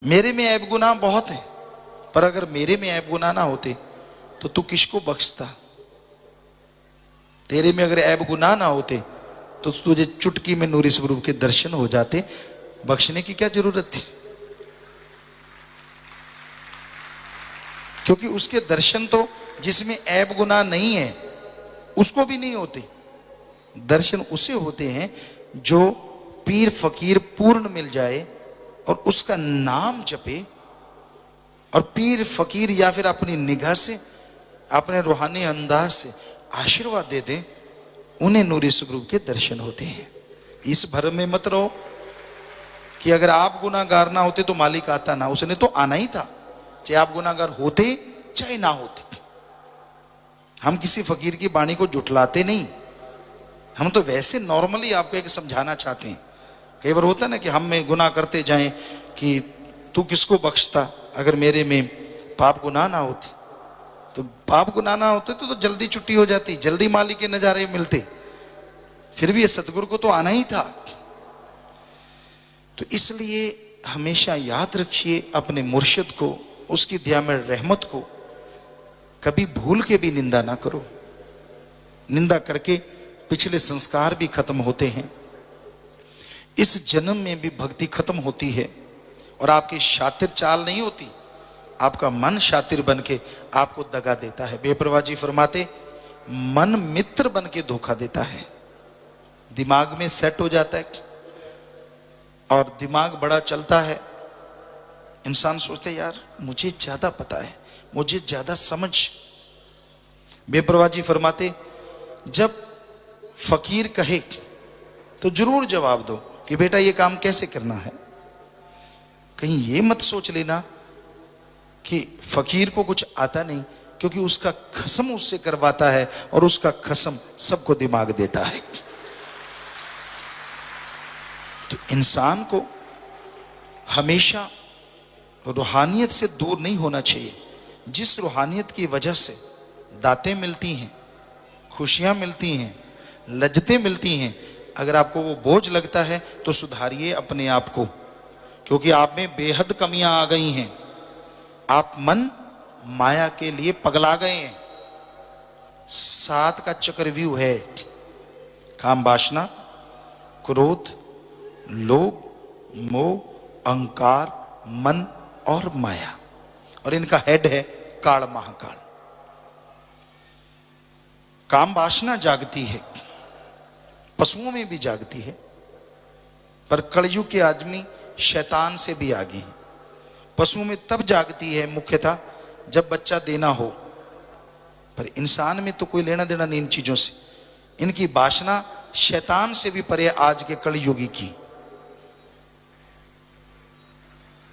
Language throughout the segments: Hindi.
मेरे में ऐब गुनाह बहुत है, पर अगर मेरे में ऐब गुनाह ना होते तो तू किसको बख्शता? तेरे में अगर ऐब गुनाह ना होते तो तुझे चुटकी में नूरी स्वरूप के दर्शन हो जाते, बख्शने की क्या जरूरत थी? क्योंकि उसके दर्शन तो जिसमें ऐब गुनाह नहीं है उसको भी नहीं होते। दर्शन उसे होते हैं जो पीर फकीर पूर्ण मिल जाए और उसका नाम जपे, और पीर फकीर या फिर अपनी निगाह से अपने रूहानी अंदाज से आशीर्वाद दे दें, उन्हें नूरी स्वरूप के दर्शन होते हैं। इस भरम में मत रहो कि अगर आप गुनाहगार ना होते तो मालिक आता ना, उसने तो आना ही था, चाहे आप गुनाहगार होते चाहे ना होते। हम किसी फकीर की वाणी को जुटलाते नहीं, हम तो वैसे नॉर्मली आपको एक समझाना चाहते हैं। कई बार होता है ना कि हम में गुनाह करते जाएं कि तू किसको बख्शता अगर मेरे में पाप गुनाह ना होते। तो पाप गुनाह ना होते तो जल्दी छुट्टी हो जाती, जल्दी मालिक के नजारे मिलते, फिर भी ये सतगुरु को तो आना ही था। तो इसलिए हमेशा याद रखिए अपने मुर्शिद को, उसकी दियामय रहमत को कभी भूल के भी निंदा ना करो। निंदा करके पिछले संस्कार भी खत्म होते हैं, इस जन्म में भी भक्ति खत्म होती है, और आपकी शातिर चाल नहीं होती, आपका मन शातिर बन के आपको दगा देता है। बेपरवाह जी फरमाते, मन मित्र बन के धोखा देता है। दिमाग में सेट हो जाता है और दिमाग बड़ा चलता है, इंसान सोचते यार मुझे ज्यादा पता है, मुझे ज्यादा समझ। बेपरवाह जी फरमाते, जब फकीर कहे तो जरूर जवाब दो कि बेटा ये काम कैसे करना है। कहीं ये मत सोच लेना कि फकीर को कुछ आता नहीं, क्योंकि उसका खसम उससे करवाता है और उसका खसम सबको दिमाग देता है। तो इंसान को हमेशा रूहानियत से दूर नहीं होना चाहिए। जिस रूहानियत की वजह से दातें मिलती हैं, खुशियां मिलती हैं, लज्जतें मिलती हैं, अगर आपको वो बोझ लगता है तो सुधारिए अपने आप को, क्योंकि आप में बेहद कमियां आ गई हैं। आप मन माया के लिए पगला गए हैं। 7 का चक्रव्यूह है, काम वासना, क्रोध, लोभ, मोह, अहंकार, मन और माया, और इनका हेड है काल महाकाल। काम वासना जागती है, पशुओं में भी जागती है, पर कलयुग के आदमी शैतान से भी आगे हैं। पशुओं में तब जागती है मुख्यतः जब बच्चा देना हो, पर इंसान में तो कोई लेना देना नहीं इन चीजों से। इनकी वासना शैतान से भी परे आज के कलयुगी की।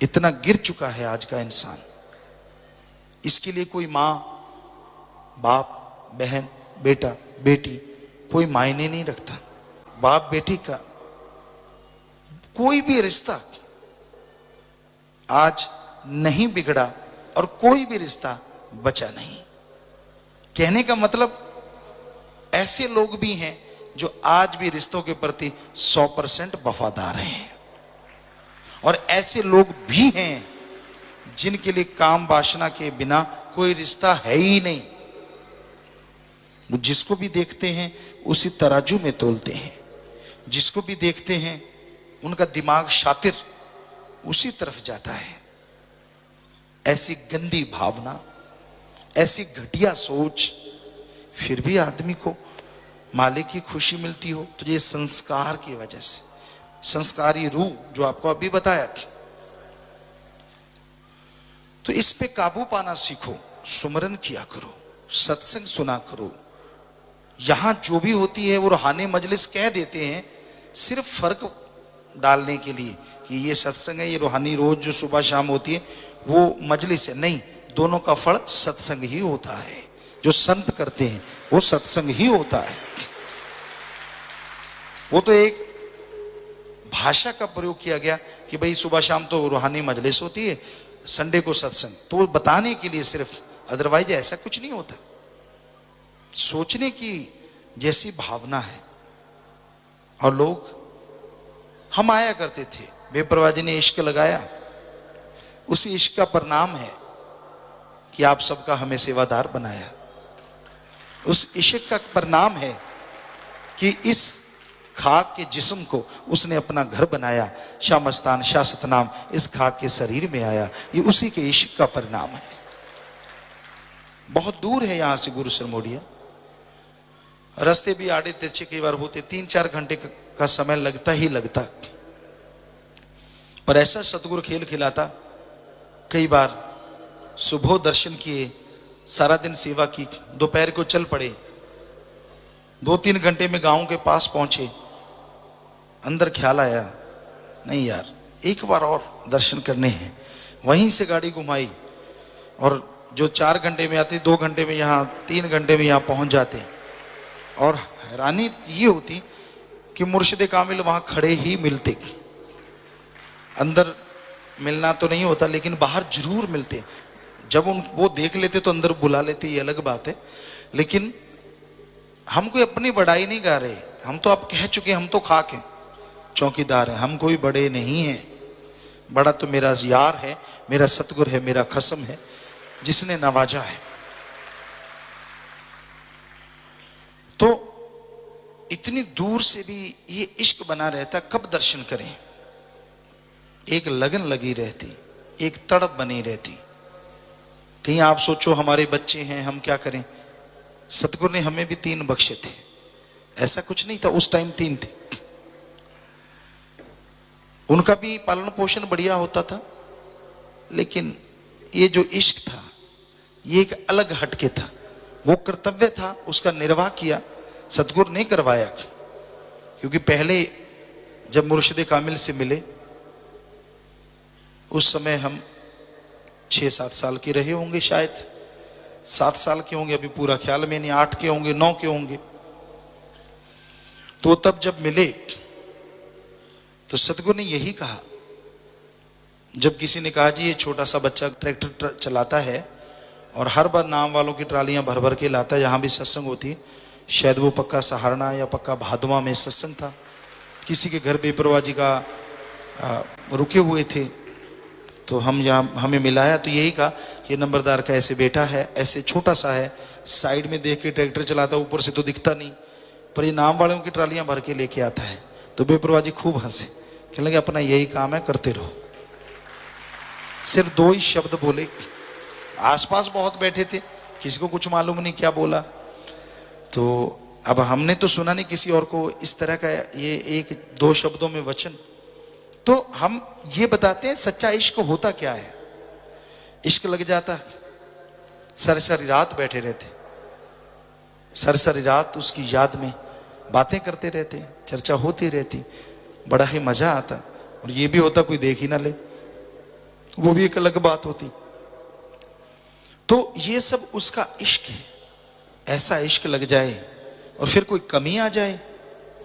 इतना गिर चुका है आज का इंसान, इसके लिए कोई मां, बाप, बहन, बेटा, बेटी कोई मायने नहीं रखता। बाप बेटी का कोई भी रिश्ता आज नहीं बिगड़ा और कोई भी रिश्ता बचा नहीं। कहने का मतलब ऐसे लोग भी हैं जो आज भी रिश्तों के प्रति 100% वफादार हैं, और ऐसे लोग भी हैं जिनके लिए काम वासना के बिना कोई रिश्ता है ही नहीं। वो जिसको भी देखते हैं उसी तराजू में तोलते हैं, जिसको भी देखते हैं उनका दिमाग शातिर उसी तरफ जाता है। ऐसी गंदी भावना, ऐसी घटिया सोच, फिर भी आदमी को मालिक की खुशी मिलती हो तो ये संस्कार की वजह से, संस्कारी रूह जो आपको अभी बताया था। तो इस पे काबू पाना सीखो, सुमरन किया करो, सत्संग सुना करो। यहां जो भी होती है वो रूहानी मजलिस कह देते हैं सिर्फ फर्क डालने के लिए कि ये सत्संग है, ये रूहानी रोज जो सुबह शाम होती है वो मजलिस है। नहीं, दोनों का फल सत्संग ही होता है। जो संत करते हैं वो सत्संग ही होता है। वो तो एक भाषा का प्रयोग किया गया कि भाई सुबह शाम तो रूहानी मजलिस होती है, संडे को सत्संग, तो वो बताने के लिए सिर्फ, अदरवाइज ऐसा कुछ नहीं होता। सोचने की जैसी भावना है। और लोग हम आया करते थे, बेपरवाह जी ने इश्क लगाया, उसी इश्क का परिणाम है कि आप सबका हमें सेवादार बनाया। उस इश्क का परिणाम है कि इस खाक के जिस्म को उसने अपना घर बनाया। शाह मस्तान, शाह सतनाम इस खाक के शरीर में आया। ये उसी के इश्क का परिणाम है। बहुत दूर है यहां से गुरु सरमोडिया, रास्ते भी आड़े तिरछे कई बार होते, 3-4 घंटे का समय लगता ही लगता, पर ऐसा सतगुरु खेल खिलाता। कई बार सुबह दर्शन किए, सारा दिन सेवा की, दोपहर को चल पड़े, 2-3 घंटे में गांव के पास पहुंचे। अंदर ख्याल आया, नहीं यार एक बार और दर्शन करने हैं। वहीं से गाड़ी घुमाई और जो 4 घंटे में आते 2 घंटे में यहाँ, 3 घंटे में यहाँ पहुंच जाते। और हैरानी ये होती कि मुर्शिद कामिल वहां खड़े ही मिलते। अंदर मिलना तो नहीं होता लेकिन बाहर जरूर मिलते। जब वो देख लेते तो अंदर बुला लेते, ये अलग बात है। लेकिन हम कोई अपनी बड़ाई नहीं गा रहे, हम तो आप कह चुके हम तो खाक हैं, चौकीदार हैं, हम कोई बड़े नहीं हैं। बड़ा तो मेरा यार है, मेरा सतगुर है, मेरा खसम है जिसने नवाजा है। तो इतनी दूर से भी ये इश्क बना रहता, कब दर्शन करें। एक लगन लगी रहती, एक तड़प बनी रहती। कहीं आप सोचो हमारे बच्चे हैं, हम क्या करें। सतगुरु ने हमें भी 3 बख्शे थे, ऐसा कुछ नहीं था उस टाइम 3 थे। उनका भी पालन पोषण बढ़िया होता था, लेकिन ये जो इश्क था ये एक अलग हटके था। वो कर्तव्य था, उसका निर्वाह किया, सतगुरु ने करवाया। क्योंकि पहले जब मुर्शिद कामिल से मिले उस समय हम 6-7 साल के रहे होंगे, शायद 7 साल के होंगे, अभी पूरा ख्याल में नहीं, 8 के होंगे, 9 के होंगे। तो तब जब मिले तो सतगुरु ने यही कहा, जब किसी ने कहा जी ये छोटा सा बच्चा ट्रैक्टर चलाता है और हर बार नाम वालों की ट्रालियां भर भर के लाता है, यहाँ भी सत्संग होती है, शायद वो पक्का सहारना या पक्का भादुआ में सत्संग था, किसी के घर बेपरवाह जी का रुके हुए थे, तो हम यहाँ हमें मिलाया तो यही कहा कि नंबरदार का ऐसे बेटा है, ऐसे छोटा सा है, साइड में देख के ट्रैक्टर चलाता, ऊपर से तो दिखता नहीं, पर ये नाम वालों की ट्रालियां भर के लेके आता है। तो बेपरवाह जी खूब हंसे, कहने लगे अपना यही काम है, करते रहो। सिर्फ 2 ही शब्द बोले, आसपास बहुत बैठे थे, किसी को कुछ मालूम नहीं क्या बोला। तो अब हमने तो सुना नहीं किसी और को इस तरह का ये 1-2 शब्दों में वचन। तो हम ये बताते हैं सच्चा इश्क होता क्या है। इश्क लग जाता, सारी रात बैठे रहते, सारी रात उसकी याद में बातें करते रहते, चर्चा होती रहती, बड़ा ही मजा आता। और ये भी होता कोई देख ही ना ले, वो भी एक अलग बात होती। तो ये सब उसका इश्क है। ऐसा इश्क लग जाए और फिर कोई कमी आ जाए,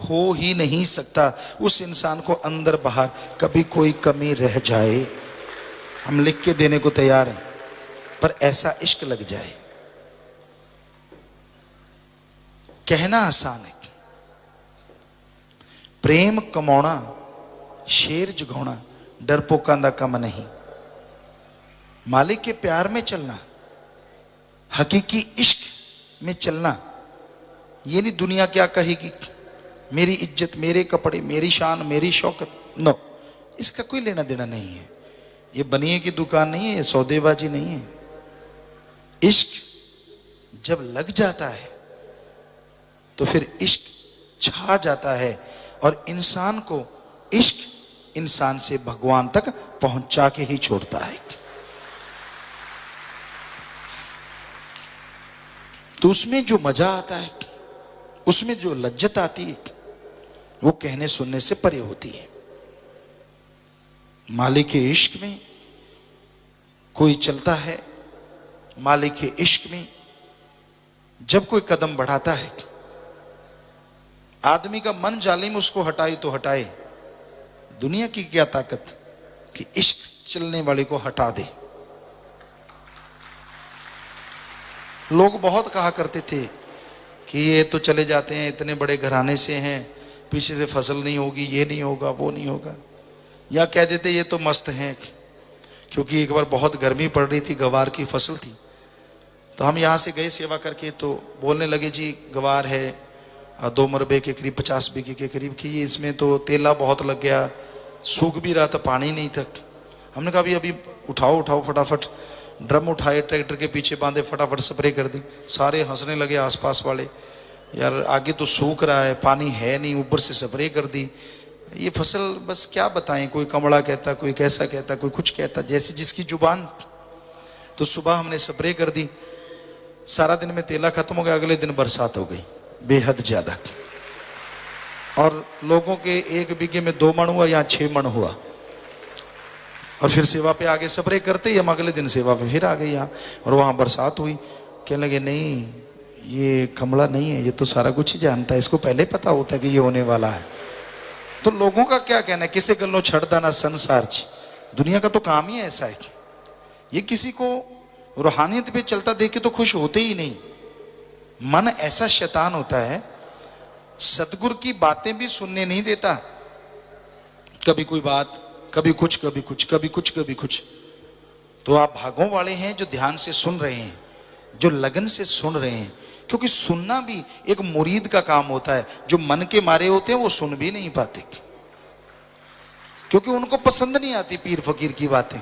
हो ही नहीं सकता। उस इंसान को अंदर बाहर कभी कोई कमी रह जाए, हम लिख के देने को तैयार हैं, पर ऐसा इश्क लग जाए। कहना आसान है, प्रेम कमाना शेर जगाना डरपोकां दा काम नहीं। मालिक के प्यार में चलना, हकीकी इश्क में चलना, ये नहीं दुनिया क्या कहेगी, मेरी इज्जत, मेरे कपड़े, मेरी शान, मेरी शौकत, नो, इसका कोई लेना देना नहीं है। ये बनिए की दुकान नहीं है, ये सौदेबाजी नहीं है। इश्क जब लग जाता है तो फिर इश्क छा जाता है और इंसान को इश्क इंसान से भगवान तक पहुंचा के ही छोड़ता है। तो उसमें जो मजा आता है, उसमें जो लज्जत आती है, वो कहने सुनने से परे होती है। मालिक के इश्क में कोई चलता है, मालिक के इश्क में जब कोई कदम बढ़ाता है, आदमी का मन जालिम उसको हटाए तो हटाए, दुनिया की क्या ताकत कि इश्क चलने वाले को हटा दे। लोग बहुत कहा करते थे कि ये तो चले जाते हैं, इतने बड़े घराने से हैं, पीछे से फसल नहीं होगी, ये नहीं होगा, वो नहीं होगा, या कह देते ये तो मस्त हैं, क्योंकि एक बार बहुत गर्मी पड़ रही थी, गवार की फसल थी, तो हम यहाँ से गए सेवा करके, तो बोलने लगे जी गवार है 2 मरबे के करीब 50 बीघे के करीब की, ये इसमें तो तेला बहुत लग गया, सूख भी रहा था, पानी नहीं था। हमने कहा अभी उठाओ उठाओ, फटाफट ड्रम उठाए, ट्रैक्टर के पीछे बांधे, फटाफट स्प्रे कर दी। सारे हंसने लगे आसपास वाले, यार आगे तो सूख रहा है, पानी है नहीं, ऊपर से स्प्रे कर दी। ये फसल बस क्या बताएं, कोई कमड़ा कहता, कोई कैसा कहता, कोई कुछ कहता, जैसे जिसकी जुबान। तो सुबह हमने स्प्रे कर दी, सारा दिन में तेला खत्म हो गया, अगले दिन बरसात हो गई बेहद ज्यादा, और लोगों के 1 बीघे में 2 मण हुआ, यहाँ 6 मण हुआ। और फिर सेवा पे आगे स्प्रे करते ही हम अगले दिन सेवा पे फिर आ गए यहाँ, और वहां बरसात हुई। कहने लगे नहीं ये कमला नहीं है, ये तो सारा कुछ ही जानता है, इसको पहले पता होता है कि ये होने वाला है। तो लोगों का क्या कहना है, किसे गलों छड़दा ना संसार च, दुनिया का तो काम ही ऐसा है, ये किसी को रूहानियत पे चलता देख के तो खुश होते ही नहीं। मन ऐसा शैतान होता है, सतगुरु की बातें भी सुनने नहीं देता, कभी कोई बात, कभी कुछ कभी कुछ, कभी कुछ कभी कुछ। तो आप भागों वाले हैं जो ध्यान से सुन रहे हैं, जो लगन से सुन रहे हैं, क्योंकि सुनना भी एक मुरीद का काम होता है। जो मन के मारे होते हैं वो सुन भी नहीं पाते, क्योंकि उनको पसंद नहीं आती पीर फकीर की बातें।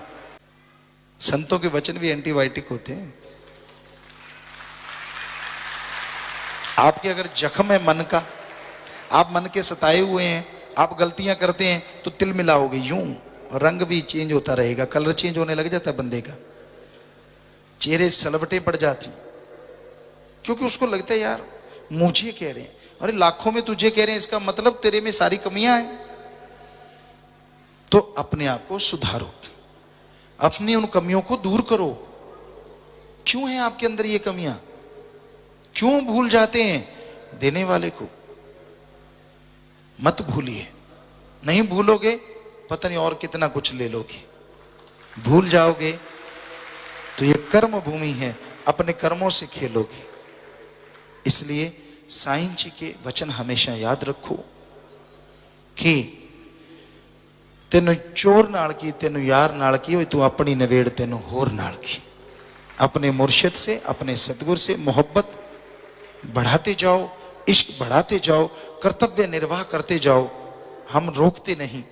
संतों के वचन भी एंटीबायोटिक होते हैं। आपके अगर जख्म है मन का, आप मन के सताए हुए हैं, आप गलतियां करते हैं, तो तिल मिलाओगे यूं, रंग भी चेंज होता रहेगा, कलर चेंज होने लग जाता है बंदे का, चेहरे सलवटें पड़ जाती, क्योंकि उसको लगता है यार मुझे कह रहे हैं, अरे लाखों में तुझे कह रहे हैं, इसका मतलब तेरे में सारी कमियां हैं। तो अपने आप को सुधारो, अपनी उन कमियों को दूर करो। क्यों है आपके अंदर ये कमियां, क्यों भूल जाते हैं देने वाले को? मत भूलिए, नहीं भूलोगे पता नहीं और कितना कुछ ले लोगे। भूल जाओगे तो ये कर्म भूमि है, अपने कर्मों से खेलोगे। इसलिए साईं जी के वचन हमेशा याद रखो कि तेन चोर नाल की, तेन यार नाल की, तू अपनी नवेड़ तेन होर नाल की। अपने मुर्शिद से, अपने सतगुर से मोहब्बत बढ़ाते जाओ, इश्क बढ़ाते जाओ, कर्तव्य निर्वाह करते जाओ। हम रोकते नहीं,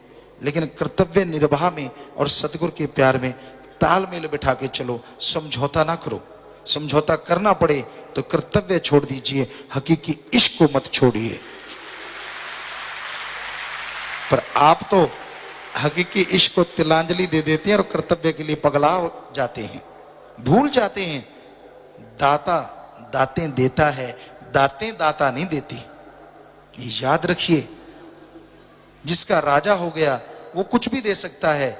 लेकिन कर्तव्य निर्वाह में और सतगुर के प्यार में तालमेल बिठा के चलो, समझौता ना करो। समझौता करना पड़े तो कर्तव्य छोड़ दीजिए, हकीकी इश्क को मत छोड़िए। पर आप तो हकीकी इश्क को तिलांजलि दे देते हैं और कर्तव्य के लिए पगला हो जाते हैं, भूल जाते हैं दाता दातें देता है, दातें दाता नहीं देती। ये याद रखिए, जिसका राजा हो गया वो कुछ भी दे सकता है,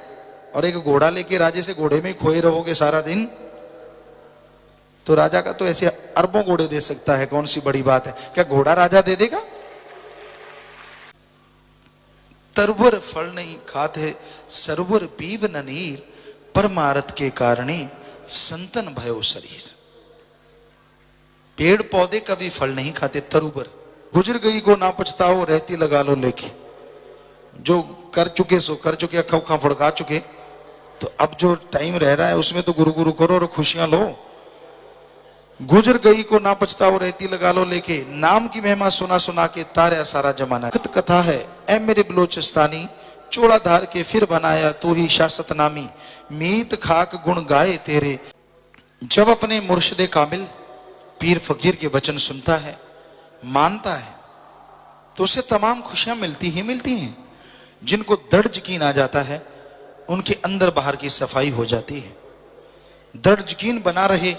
और एक घोड़ा लेके राजे से घोड़े में खोए रहोगे सारा दिन, तो राजा का तो ऐसे अरबों घोड़े दे सकता है, कौन सी बड़ी बात है? क्या घोड़ा राजा दे देगा? तरवर फल नहीं खाते सरवर पीव न नीर, परमारथ के कारणे संतन भयो शरीर। पेड़ पौधे कभी फल नहीं खाते, तरुबर। गुजर गई को ना पछताओ, रहती लगा लो लेके। जो कर चुके सो कर चुके, अखा उखा फड़का चुके, तो अब जो टाइम रह रहा है उसमें तो गुरु गुरु करो और खुशियां लो। गुजर गई को ना पछताओ, रहती लगा लो लेके। नाम की महिमा सुना सुना के तारा सारा जमाना। कथा है ऐ मेरे बलोचिस्तानी, चोड़ा धार के फिर बनाया तू ही शासत नामी। मीत खाक गुण गाए तेरे। जब अपने मुर्शिदे कामिल पीर फकीर के वचन सुनता है, मानता है, तो उसे तमाम खुशियां मिलती ही मिलती हैं। जिनको दृढ़ यकीन आ जाता है उनके अंदर बाहर की सफाई हो जाती है। दृढ़ यकीन बना रहे,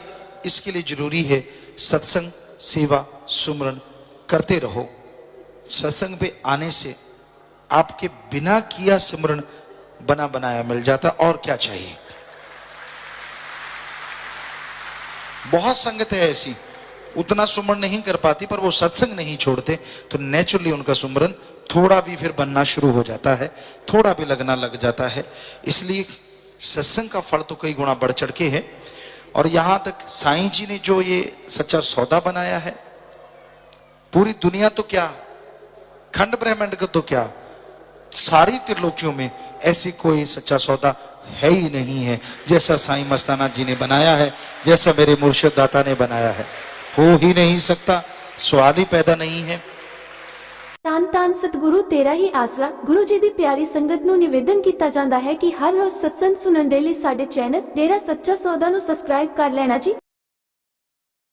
इसके लिए जरूरी है सत्संग, सेवा, सुमरन करते रहो। सत्संग पे आने से आपके बिना किया सिमरन बना बनाया मिल जाता, और क्या चाहिए। बहुत संगत है ऐसी, उतना सुमरन नहीं कर पाती, पर वो सत्संग नहीं छोड़ते, तो नेचुरली उनका सुमरन थोड़ा भी फिर बनना शुरू हो जाता है, थोड़ा भी लगना लग जाता है। इसलिए सत्संग का फल तो कई गुना बढ़ चढ़ के है। और यहां तक साईं जी ने जो ये सच्चा सौदा बनाया है, पूरी दुनिया तो क्या, खंड ब्रह्मांड का तो क्या, सारी त्रिलोकियों में ऐसी कोई सच्चा सौदा है ही नहीं है, जैसा साईं मस्ताना जी ने बनाया है, जैसा मेरे मुर्शिद दाता ने बनाया है, हो ही नहीं सकता, सवाल ही पैदा नहीं है। ਧੰਨ ਧੰਨ ਸਤਿਗੁਰੂ ਤੇਰਾ ਹੀ ਆਸਰਾ। ਗੁਰੂ ਜੀ ਦੀ ਪਿਆਰੀ ਸੰਗਤ ਨੂੰ ਨਿਵੇਦਨ ਕੀਤਾ ਜਾਂਦਾ ਹੈ ਕਿ ਹਰ ਰੋਜ਼ ਸਤਸੰਗ ਸੁਣਨ ਦੇ ਲਈ ਸਾਡੇ ਚੈਨਲ ਡੇਰਾ ਸੱਚਾ ਸੌਦਾ ਨੂੰ ਸਬਸਕ੍ਰਾਈਬ ਕਰ ਲੈਣਾ ਜੀ।